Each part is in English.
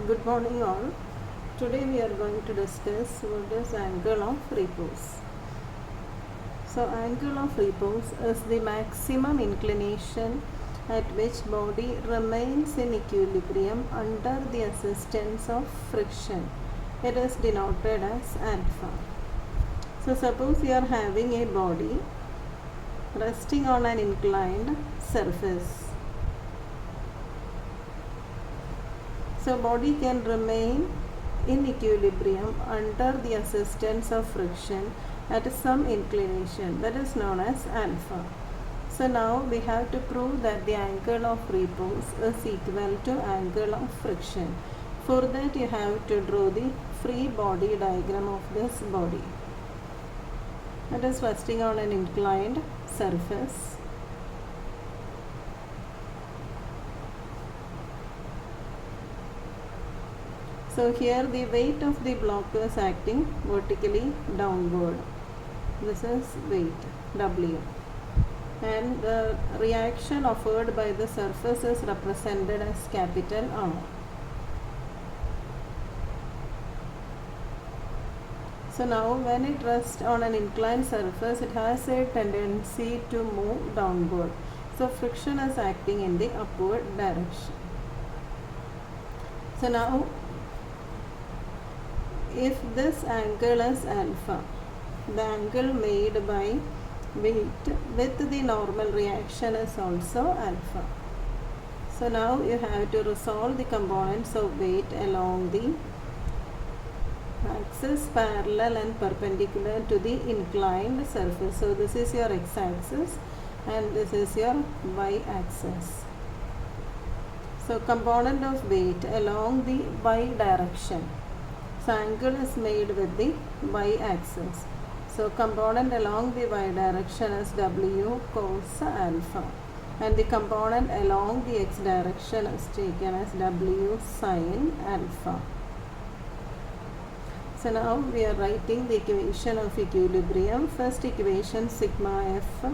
Good morning all. Today we are going to discuss what is angle of repose. So angle of repose is the maximum inclination at which body remains in equilibrium under the assistance of friction. It is denoted as alpha. So suppose you are having a body resting on an inclined surface. So body can remain in equilibrium under the assistance of friction at some inclination, that is known as alpha. So now we have to prove that the angle of repose is equal to angle of friction. For that you have to draw the free body diagram of this body. It is resting on an inclined surface. So here the weight of the block is acting vertically downward. This is weight W. And the reaction offered by the surface is represented as capital R. So now when it rests on an inclined surface, it has a tendency to move downward. So friction is acting in the upward direction. So now if this angle is alpha, the angle made by weight with the normal reaction is also alpha. So now you have to resolve the components of weight along the axis parallel and perpendicular to the inclined surface. So this is your x-axis and this is your y-axis. So component of weight along the y direction. So angle is made with the y-axis. So component along the y direction is W cos alpha, and the component along the x direction is taken as W sin alpha. So now we are writing the equation of equilibrium. First equation sigma f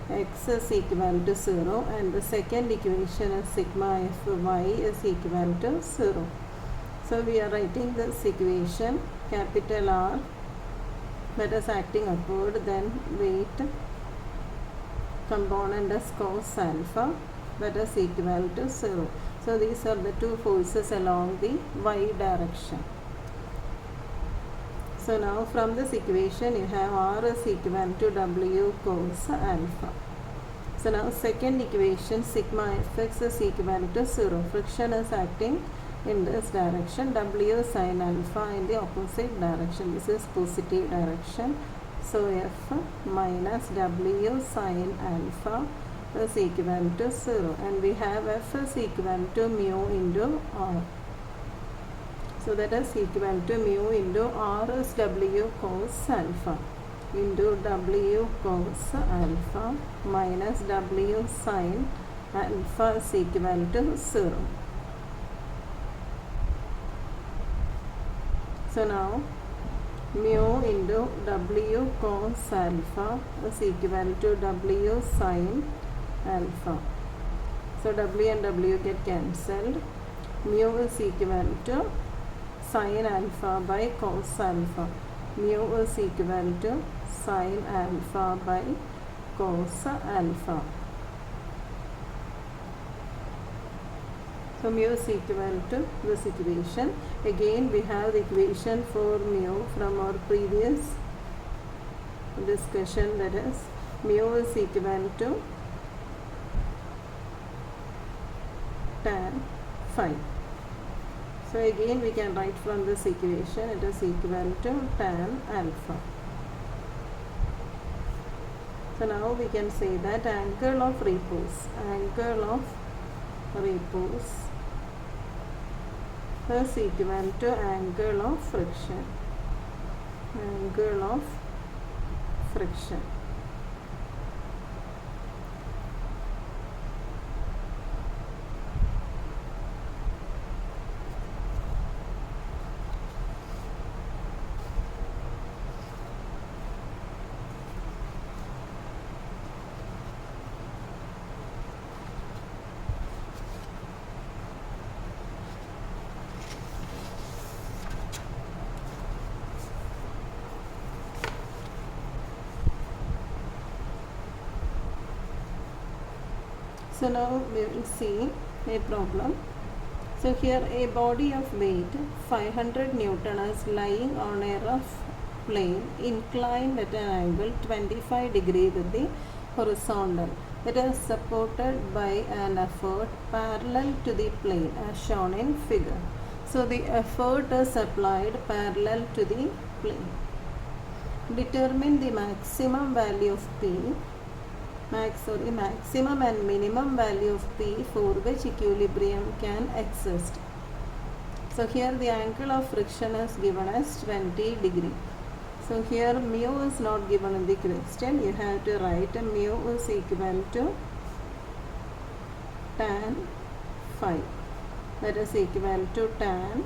x is equal to 0 and the second equation is sigma f y is equal to 0. So we are writing this equation, capital R, that is acting upward, then weight component is cos alpha, that is equal to 0. So these are the two forces along the y direction. So now from this equation you have R is equal to W cos alpha. So now second equation sigma fx is equal to 0. Friction is acting in this direction, W sin alpha in the opposite direction. This is positive direction. So F minus W sin alpha is equal to 0, and we have F is equal to mu into R. So that is equal to mu into R is W cos alpha into W cos alpha minus W sin alpha is equal to 0. So now mu into W cos alpha is equal to W sin alpha. So W and W get cancelled. Mu is equal to sin alpha by cos alpha. Mu is equal to sin alpha by cos alpha. So mu is equal to this equation. Again we have the equation for mu from our previous discussion, that is mu is equal to tan phi. So again we can write from this equation, it is equal to tan alpha. So now we can say that angle of repose is equal to angle of friction. So now we will see a problem. So here a body of weight 500 Newton is lying on a rough plane inclined at an angle 25 degree with the horizontal. It is supported by an effort parallel to the plane as shown in figure. So the effort is applied parallel to the plane. Determine the maximum value of P, maximum and minimum value of P for which equilibrium can exist. So here the angle of friction is given as 20 degree. So here mu is not given in the question. You have to write mu is equal to tan phi. That is equal to tan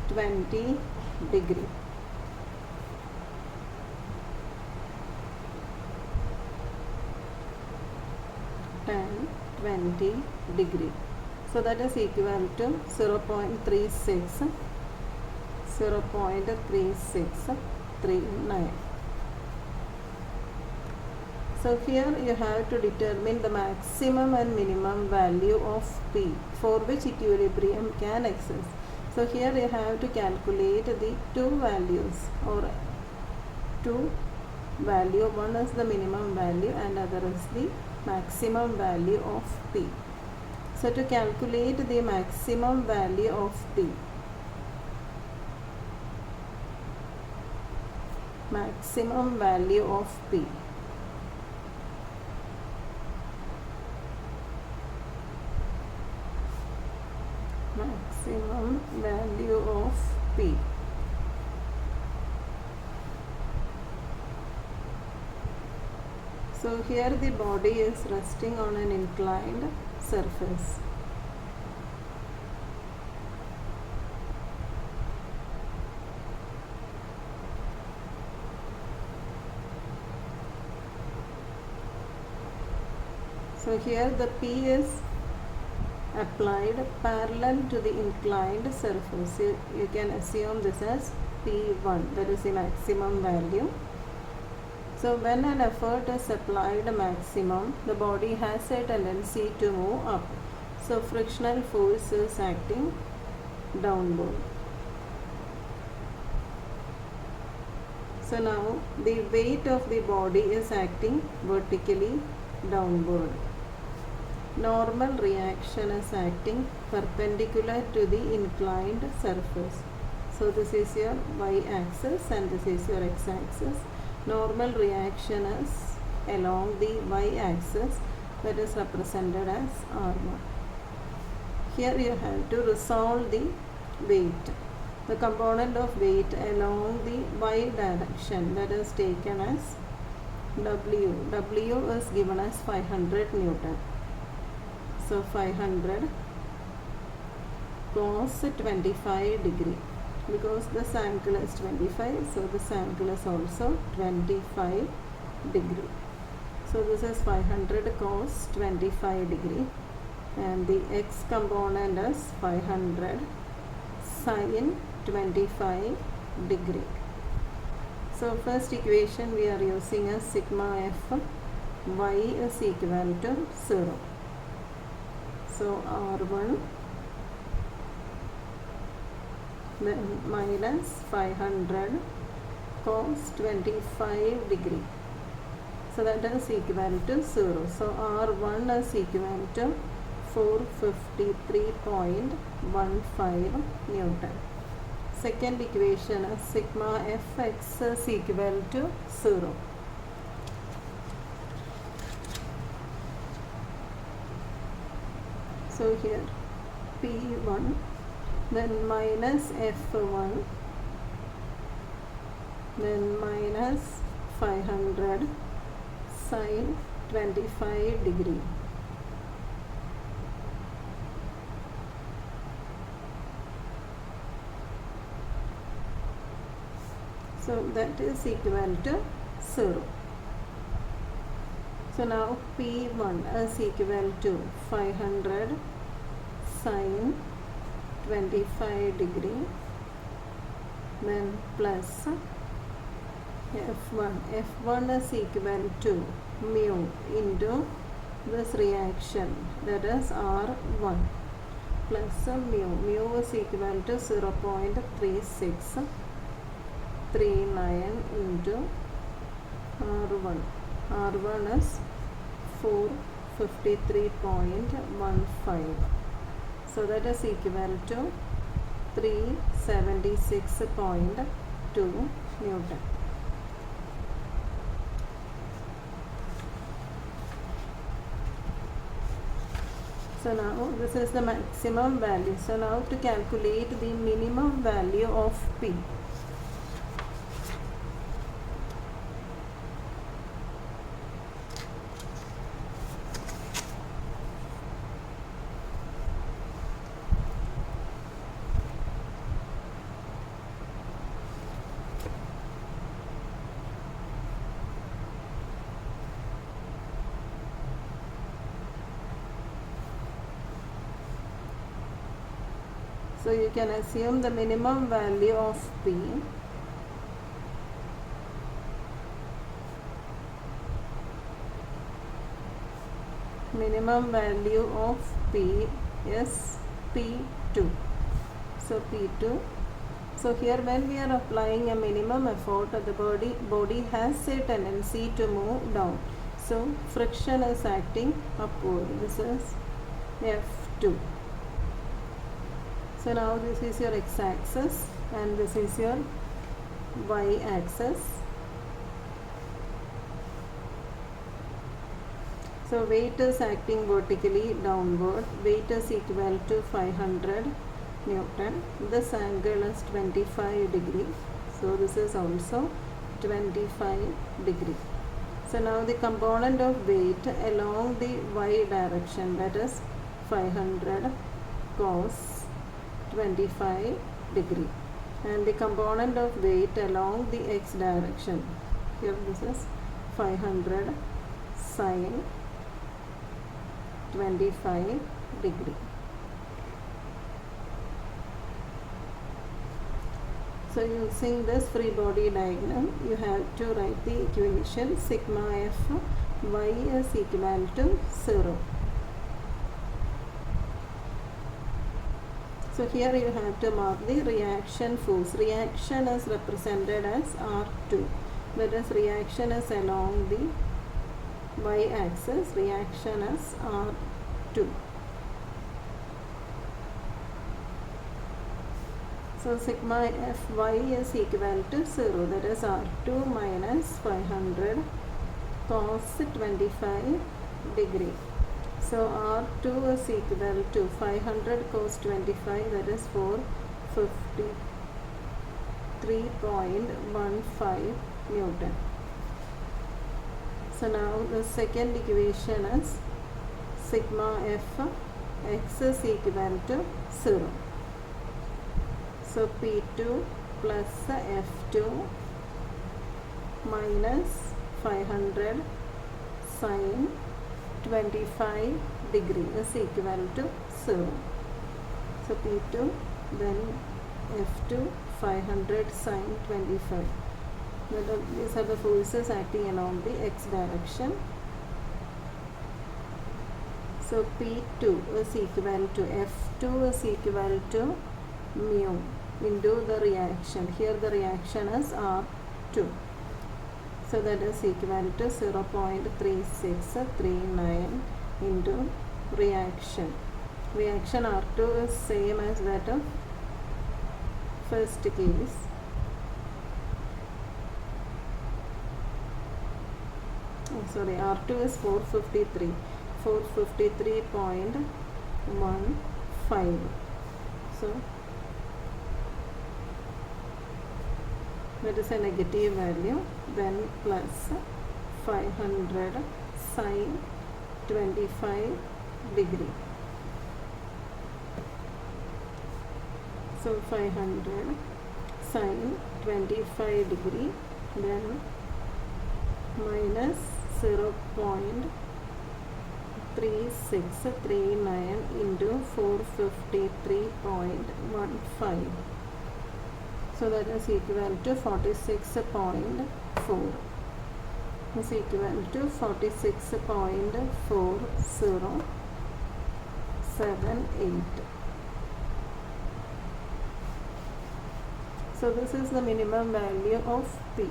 20 degree. Tan 20 degree. So that is equal to 0.36. 0.3639. So here you have to determine the maximum and minimum value of P for which equilibrium can exist. So here you have to calculate the two values or two value. One is the minimum value and other is the maximum value of P. So to calculate the maximum value of P, maximum value of P. Maximum value of P. So here the body is resting on an inclined surface. So here the P is applied parallel to the inclined surface. You can assume this as P1, that is the maximum value. So when an effort is applied maximum, the body has a tendency to move up. So frictional force is acting downward. So now the weight of the body is acting vertically downward. Normal reaction is acting perpendicular to the inclined surface. So this is your y-axis and this is your x-axis. Normal reaction is along the y-axis, that is represented as R1. Here you have to resolve the weight. The component of weight along the y direction, that is taken as W. W is given as 500 Newton. So 500 cos 25 degree. Because this angle is 25, so this angle is also 25 degree. So this is 500 cos 25 degree, and the x component is 500 sin 25 degree. So first equation we are using as sigma f, y is equal to 0. So R1 then minus 500 cos 25 degree. So that is equal to 0. So R1 is equal to 453.15 Newton. Second equation is sigma fx is equal to 0. So here P1 then minus F1 then minus 500 sin 25 degree. So that is equal to 0. So now P1 is equal to 500 sin 25 degree then plus F1. F1 is equal to mu into this reaction, that is R1 plus mu. Mu is equal to 0.3639 into R1. R1 is 453.15. So that is equal to 376.2 Newton. So now this is the maximum value. So now to calculate the minimum value of P. So you can assume the minimum value of P is P2. So P2. So here when we are applying a minimum effort, the body has a tendency to move down. So friction is acting upward. This is F2. So now this is your x-axis and this is your y-axis. So weight is acting vertically downward. Weight is equal to 500 Newton. This angle is 25 degree. So this is also 25 degree. So now the component of weight along the y direction, that is 500 cos 25 degree, and the component of weight along the x direction, here this is 500 sin 25 degree. So using this free body diagram, you have to write the equation sigma f y is equal to 0. So here you have to mark the reaction force. Reaction is represented as R2. That is, reaction is along the y-axis. Reaction is R2. So sigma Fy is equal to 0. That is R2 minus 500 cos 25 degree. So R2 is equal to 500 cos 25, that is 453.15 Newton. So now the second equation is sigma f x is equal to 0. So P2 plus F2 minus 500 sin 25 degree is equal to 0. So P2, then F2, 500 sin 25. These are the forces acting along the x direction. So P2 is equal to F2 is equal to mu into the reaction. Here the reaction is R2. So that is equal to 0.3639 into reaction. Reaction R2 is same as that of first case. Sorry, R2 is 453. 453.15. So that is a negative value, then plus 500 sin 25 degree. So 500 sin 25 degree, then minus 0.3639 into 453.15. So that is equal to 46.4. is equal to 46.4078. So this is the minimum value of P.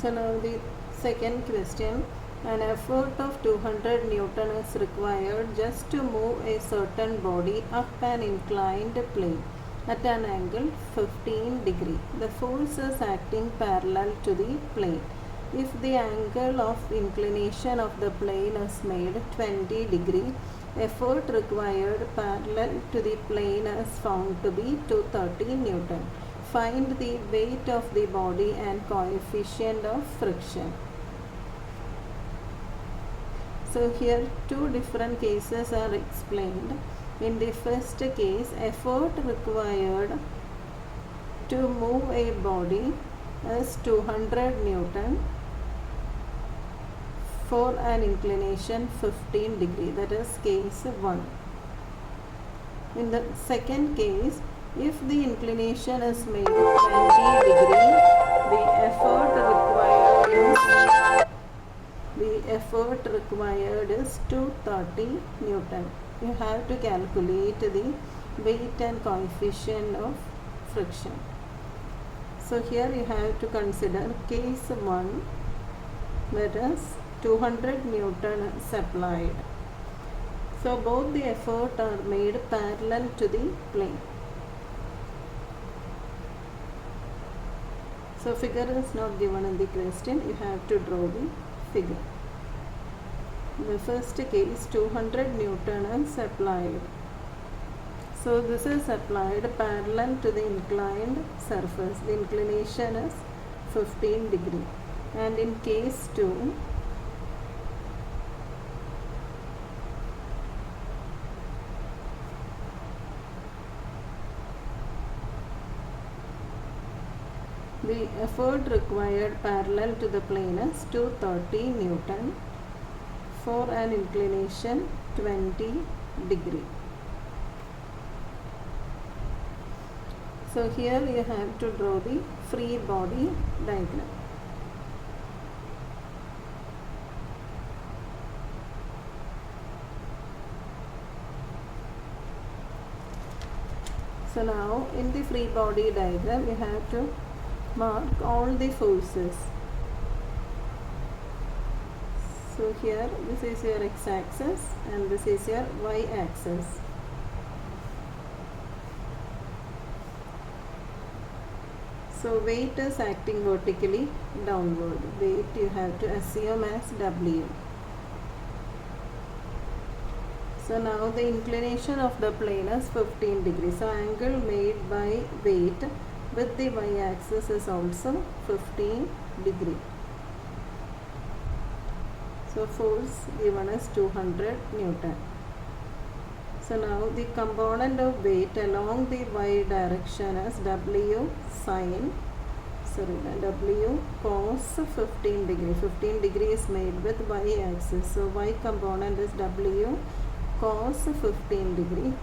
So now the second question, an effort of 200 Newton is required just to move a certain body up an inclined plane at an angle 15 degree. The force is acting parallel to the plane. If the angle of inclination of the plane is made 20 degree, effort required parallel to the plane is found to be 230 Newton. Find the weight of the body and coefficient of friction. So here two different cases are explained. In the first case, effort required to move a body is 200 Newton for an inclination 15 degree. That is case 1. In the second case, if the inclination is made 20 degree, the effort required is 230 Newton. You have to calculate the weight and coefficient of friction. So here you have to consider case 1, that is 200 Newton is applied. So both the effort are made parallel to the plane. So figure is not given in the question, you have to draw the figure. In the first case, 200 Newton is applied. So this is applied parallel to the inclined surface. The inclination is 15 degree. And in case 2, the effort required parallel to the plane is 230 Newton for an inclination 20 degree. So here you have to draw the free body diagram. So now in the free body diagram you have to mark all the forces. So here this is your x-axis and this is your y-axis. So weight is acting vertically downward. Weight you have to assume as W. So now the inclination of the plane is 15 degrees. So angle made by weight with the y-axis is also 15 degree. So force given is 200 Newton. So now the component of weight along the y direction is W cos 15 degree. 15 degree is made with y-axis. So y component is W cos 15 degree.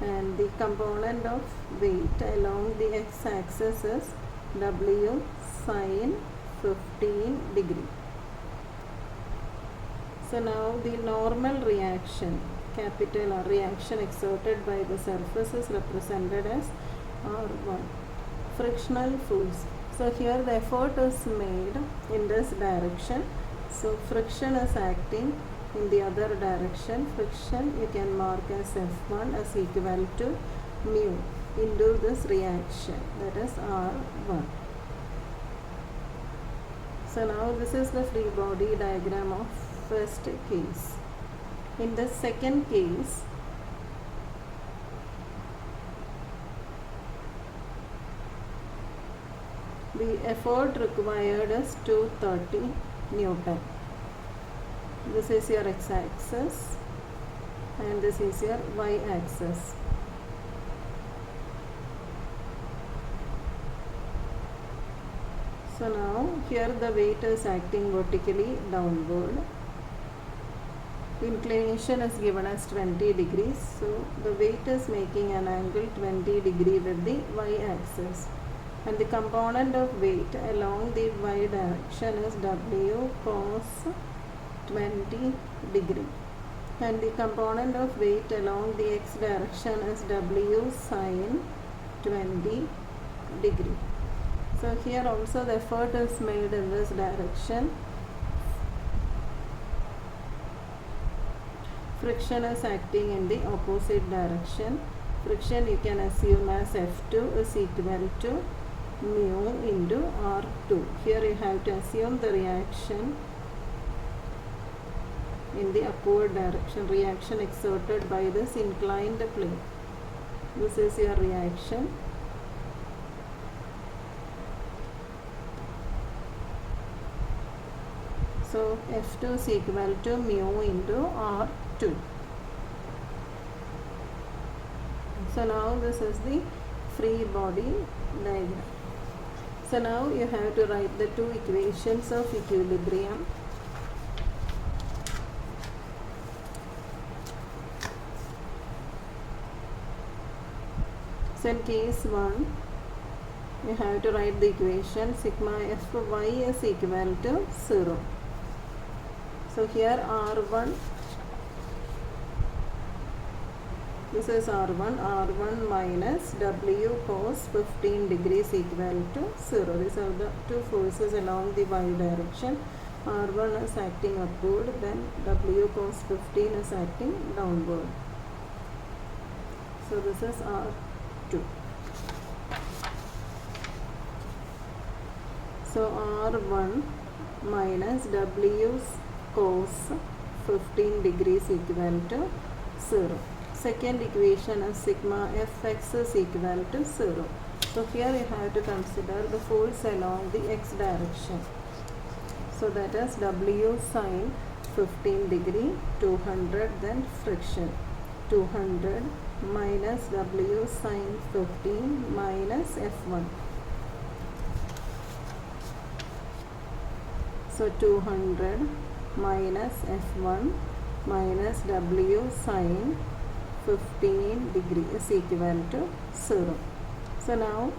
And the component of weight along the x-axis is W sin 15 degree. So now the normal reaction, capital R, reaction exerted by the surface is represented as R1. Frictional force. So here the effort is made in this direction. So friction is acting in the other direction. Friction you can mark as F1 as equal to mu into this reaction, that is R1. So now this is the free body diagram of first case. In the second case, the effort required is 230 Newton. This is your x-axis and this is your y-axis. So now here the weight is acting vertically downward. Inclination is given as 20 degrees. So the weight is making an angle 20 degree with the y-axis. And the component of weight along the y direction is W cos 20 degree. And the component of weight along the x direction is W sin 20 degree. So here also the effort is made in this direction. Friction is acting in the opposite direction. Friction you can assume as F2 is equal to mu into R2. Here you have to assume the reaction in the upward direction, reaction exerted by this inclined plane. This is your reaction. So F2 is equal to mu into R2. So now this is the free body diagram. So now you have to write the two equations of equilibrium. So in case 1, you have to write the equation sigma Fy is equal to 0. So here R1, this is R1 minus W cos 15 degrees equal to 0. These are the two forces along the y direction. R1 is acting upward, then W cos 15 is acting downward. So this is R2. So R1 minus W cos 15 degrees equal to 0. Second equation is sigma Fx is equal to 0. So here you have to consider the force along the x direction. So that is W sin 15 degree, 200, then friction. 200 minus W sin 15 minus F1. So 200 minus F1 minus W sin 15 degree is equal to 0. So now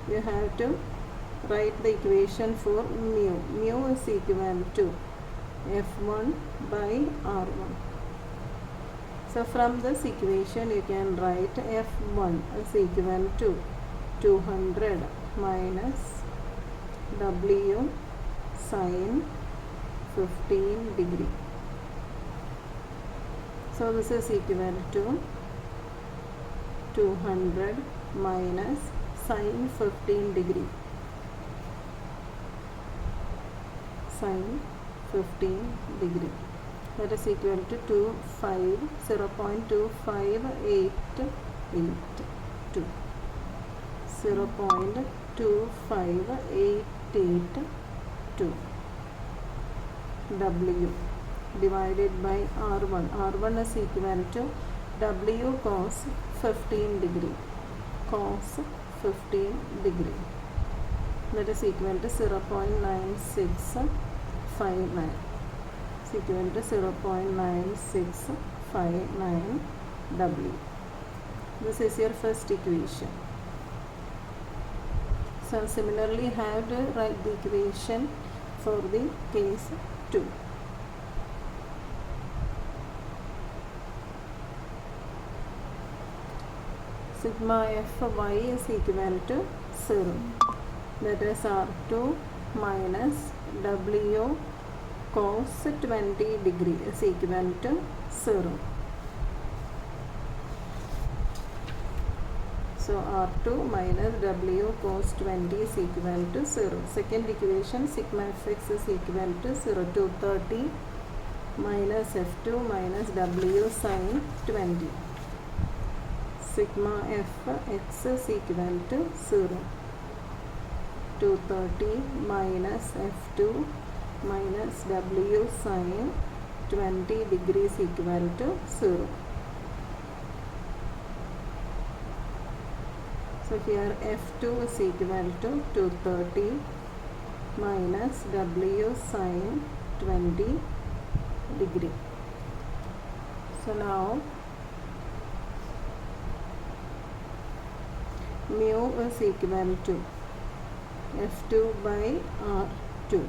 you have to write the equation for mu. Mu is equal to F1 by R1. So from this equation you can write F1 is equal to 200 minus W sin 15 degree. So this is equal to 200 minus sin 15 degree. Sin 15 degree. That is equal to 0.25882. 0.25882 W divided by R1. R1 is equal to W cos 15 degree. Cos 15 degree. That is equal to 0.9659. It's equal to 0.9659 W. This is your first equation. So similarly have to write the equation for the case 2. Sigma Fy is equal to 0. That is R2 minus W cos 20 degree is equal to 0. So R2 minus W cos 20 is equal to 0. Second equation sigma Fx is equal to 0. 230 minus F2 minus W sin 20. Sigma Fx is equal to 0. 230 minus F2 minus W sine 20 degrees equal to 0. So here F2 is equal to 230 minus W sine 20 degree. So now mu is equal to F2 by R2,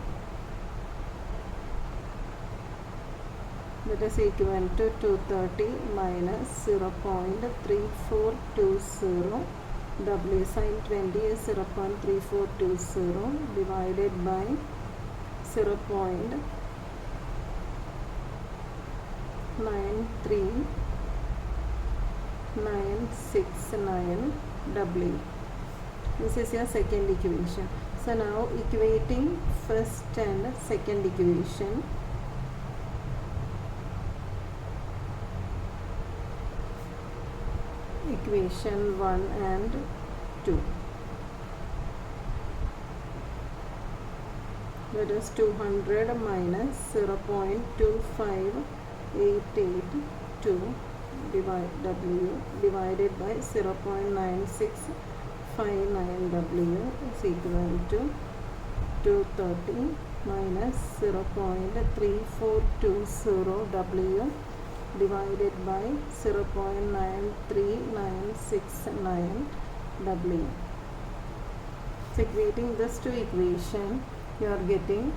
that is equal to 230 minus 0.3420. W sine 20 is 0.3420 divided by 0.93969 W. This is your second equation. So now equating first and second equation. Equation 1 and 2. That is 200 minus 0.25882 W divided by 0.9659 W is equal to 230 minus 0.3420 W divided by 0.93969 W. So equating this to equation, you are getting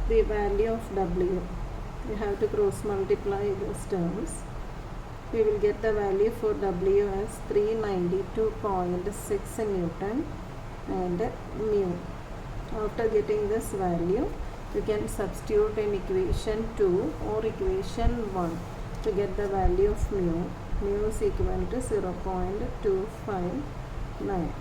the value of W. You have to cross multiply those terms. We will get the value for W as 392.6 Newton and mu. After getting this value, you can substitute in equation 2 or equation 1 to get the value of mu. Mu is equal to 0.259.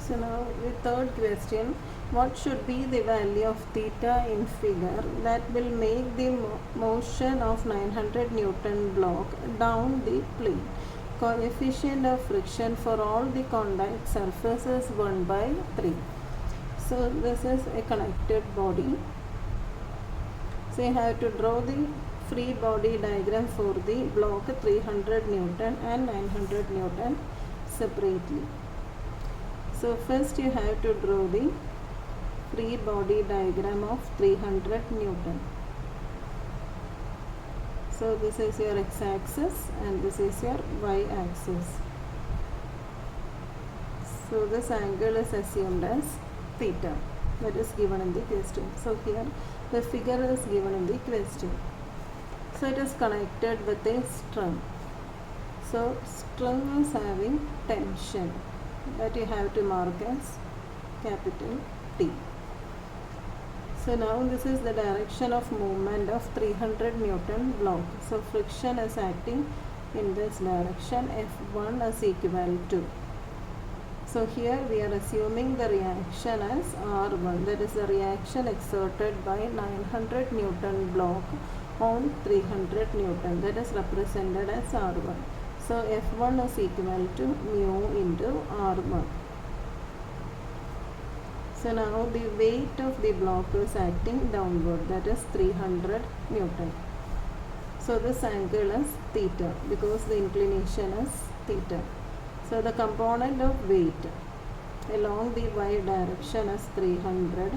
So now the third question, what should be the value of theta in figure that will make the motion of 900 Newton block down the plane? Coefficient of friction for all the contact surfaces 1 by 3. So this is a connected body. So you have to draw the free body diagram for the block 300 Newton and 900 Newton separately. So first you have to draw the free body diagram of 300 Newton. So this is your x-axis and this is your y-axis. So this angle is assumed as theta, that is given in the question. So here the figure is given in the question. So it is connected with a string. So string is having tension, that you have to mark as capital T. So now this is the direction of movement of 300 Newton block. So friction is acting in this direction. F1 is equal to. So here we are assuming the reaction as R1, that is the reaction exerted by 900 Newton block on 300 Newton, that is represented as R1. So F1 is equal to mu into R1. So now the weight of the block is acting downward, that is 300 Newton. So this angle is theta because the inclination is theta. So the component of weight along the y direction is 300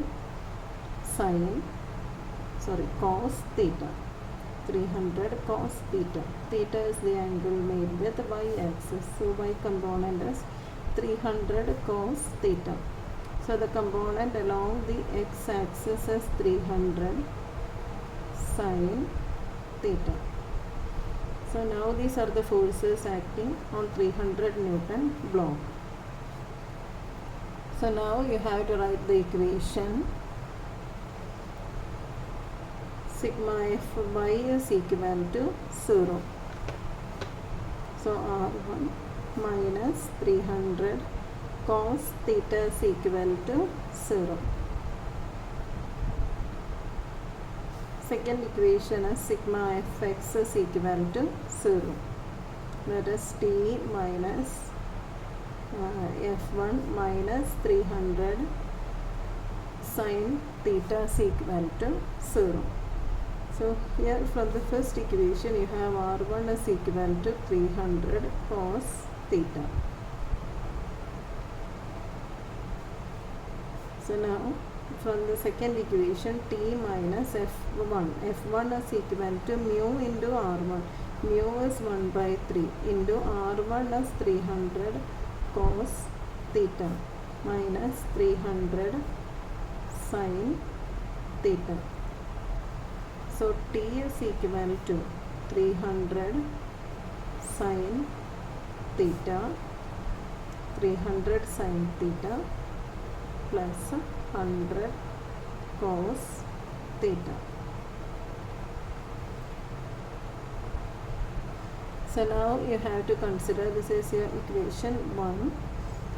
cos theta. 300 cos theta. Theta is the angle made with y-axis. So y component is 300 cos theta. So the component along the x-axis is 300 sin theta. So now these are the forces acting on 300 Newton block. So now you have to write the equation. Sigma Fy is equal to 0. So R1 minus 300 cos theta is equal to 0. Second equation is sigma Fx is equal to 0. That is T minus F1 minus 300 sin theta is equal to 0. So here from the first equation you have R1 is equal to 300 cos theta. So now from the second equation T minus F1. F1 is equal to mu into R1. Mu is 1 by 3 into R1 is 300 cos theta minus 300 sin theta. So T is equal to 300 sin theta, 300 sin theta plus 100 cos theta. So now you have to consider, this is your equation 1.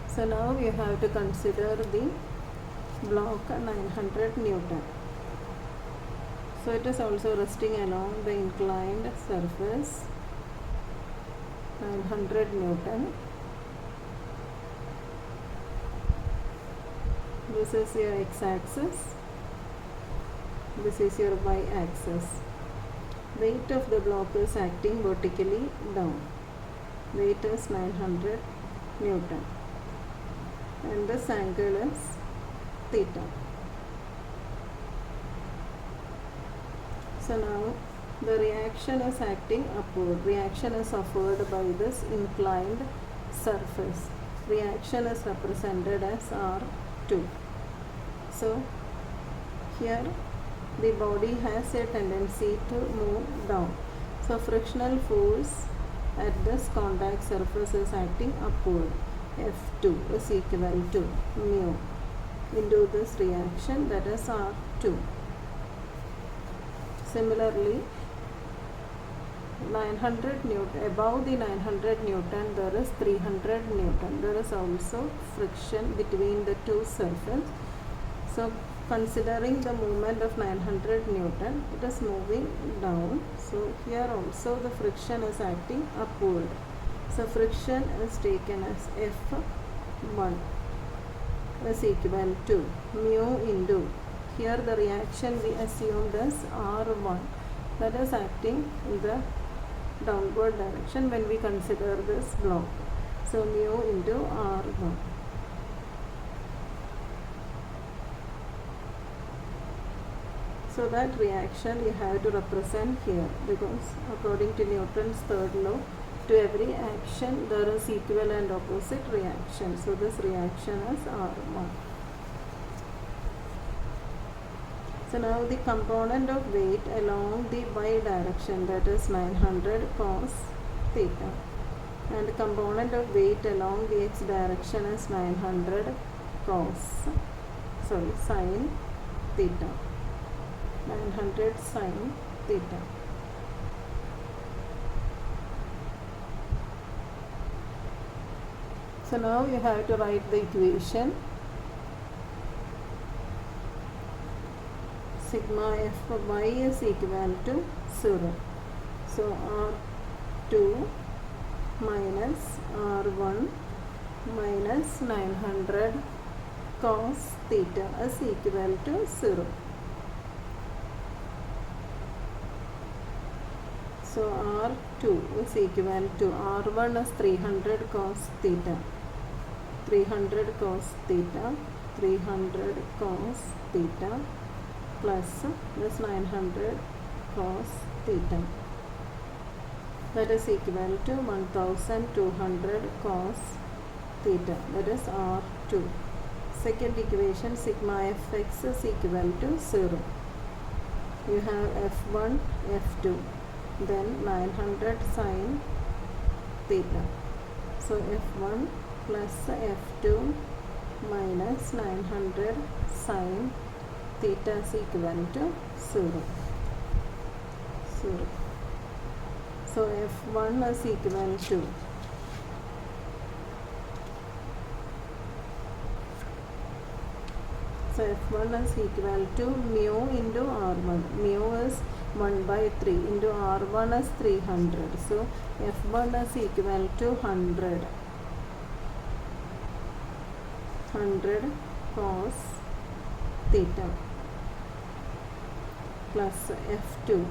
So now you have to consider the block 900 Newton. So it is also resting along the inclined surface, 900 Newton. This is your x-axis, this is your y-axis. Weight of the block is acting vertically down. Weight is 900 Newton. And this angle is theta. So now the reaction is acting upward. Reaction is offered by this inclined surface. Reaction is represented as R2. So here the body has a tendency to move down. So frictional force at this contact surface is acting upward. F2 is equal to mu into this reaction, that is R2. Similarly, 900 Newton, above the 900 Newton there is 300 Newton. There is also friction between the two surfaces. So considering the movement of 900 Newton, it is moving down. So here also the friction is acting upward. So friction is taken as F1 is equal to mu into, here the reaction we assumed as R1, that is acting in the downward direction when we consider this block. So mu into R1. So that reaction you have to represent here, because according to Newton's third law, to every action there is equal and opposite reaction. So this reaction is R1. So now the component of weight along the y direction, that is 900 cos theta, and the component of weight along the x direction is 900 sin theta. 900 sin theta. So now you have to write the equation. Sigma Fy is equal to 0. So R2 minus R1 minus 900 cos theta is equal to 0. So R2 is equal to, R1 is 300 cos theta, 300 cos theta, 300 cos theta plus this 900 cos theta. That is equal to 1200 cos theta. That is R2. Second equation, sigma fx is equal to 0. You have f1, f2, then 900 sin theta. So f1 plus f2 minus 900 sin theta is equal to 0. So f1 is equal to f1 is equal to mu into r1. Mu is 1 by 3 into r1 is 300. So f1 is equal to 100 cos theta plus f2.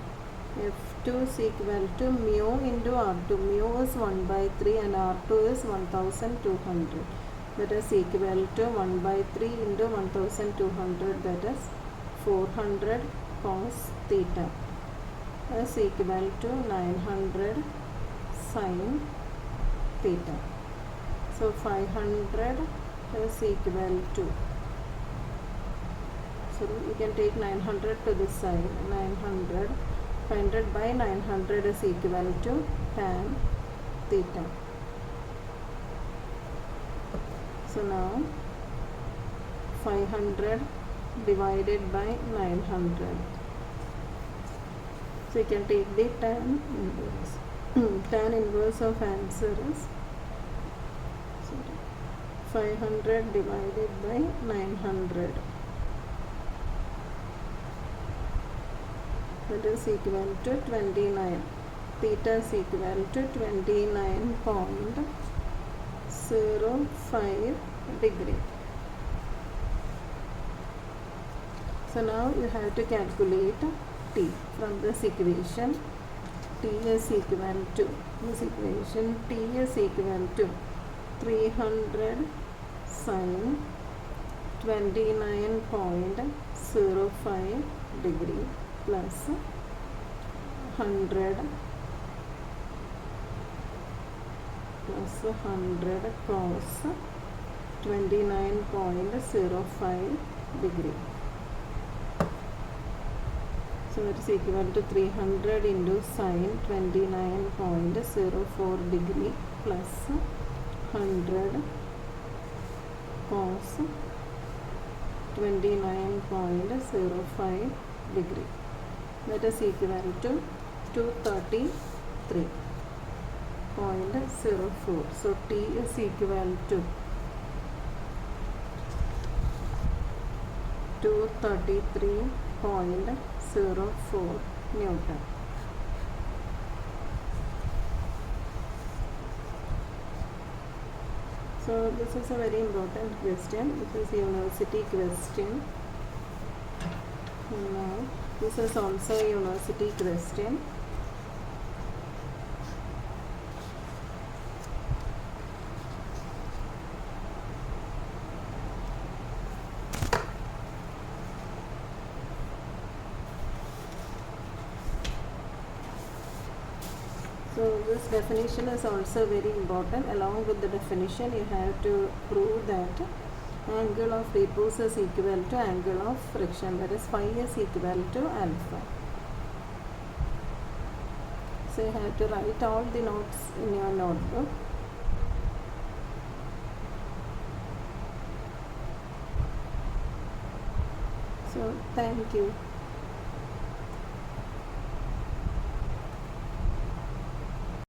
f2 is equal to mu into r2. Mu is 1 by 3 and r2 is 1200. That is equal to 1 by 3 into 1200, that is 400 cos theta is equal to 900 sin theta. So 500 is equal to, so you can take 900 to this side. 500 by 900 is equal to tan theta. So now 500 divided by 900. So you can take the tan inverse. Tan inverse of answer is 500 divided by 900. That is equal to 29. Theta is equal to 29.05 degree. So now you have to calculate t from this equation. T is equal to, this equation, t is equal to 300 sin 29.05 degree plus 100 cos 29.05 degree. So it is equal to 300 into sin 29.04 degree plus 100 cos 29.05 degree. That is equal to 233.04. So T is equal to 233.04 Newton. So this is a very important question. This is a university question. Now this is also a university question. So this definition is also very important. Along with the definition, you have to prove that angle of repose is equal to angle of friction, that is phi is equal to alpha. So you have to write all the notes in your notebook. So thank you.